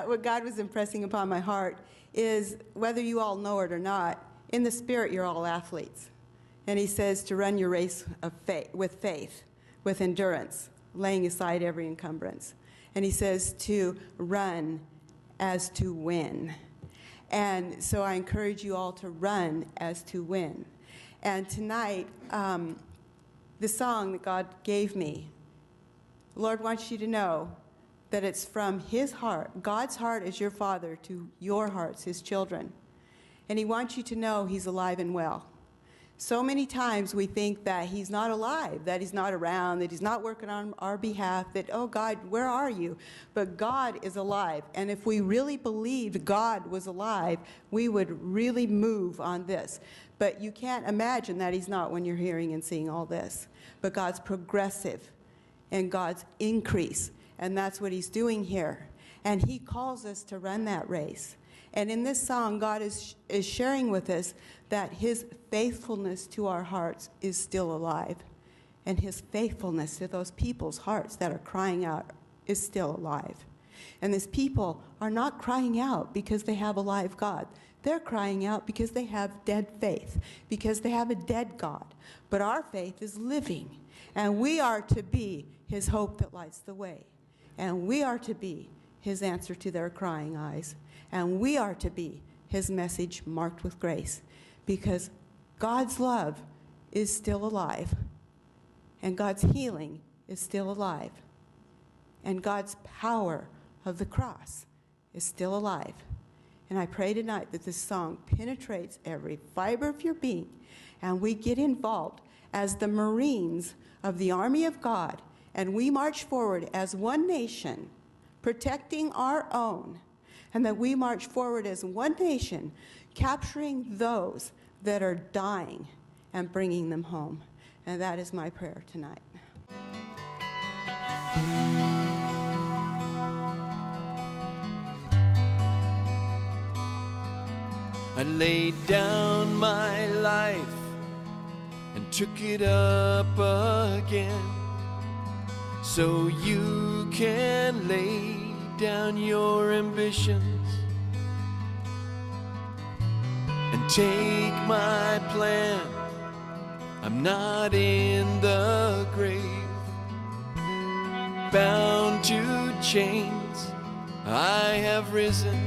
What God was impressing upon my heart is, whether you all know it or not, in the spirit you're all athletes. And he says to run your race of faith, with endurance, laying aside every encumbrance. And he says to run as to win. And so I encourage you all to run as to win. And tonight, the song that God gave me, the Lord wants you to know that it's from his heart. God's heart is your Father to your hearts, his children. And he wants you to know he's alive and well. So many times we think that he's not alive, that he's not around, that he's not working on our behalf, that, oh God, where are you? But God is alive. And if we really believed God was alive, we would really move on this. But you can't imagine that he's not when you're hearing and seeing all this. But God's progressive and God's increase. And that's what he's doing here. And he calls us to run that race. And in this song, God is sharing with us that his faithfulness to our hearts is still alive. And his faithfulness to those people's hearts that are crying out is still alive. And these people are not crying out because they have a live God. They're crying out because they have dead faith, because they have a dead God. But our faith is living. And we are to be his hope that lights the way. And we are to be his answer to their crying eyes. And we are to be his message marked with grace, because God's love is still alive, and God's healing is still alive, and God's power of the cross is still alive. And I pray tonight that this song penetrates every fiber of your being, and we get involved as the Marines of the army of God, and we march forward as one nation, protecting our own, and that we march forward as one nation, capturing those that are dying and bringing them home. And that is my prayer tonight. I laid down my life and took it up again, so you can lay down your ambitions and take my plan. I'm not in the grave, bound to chains. I have risen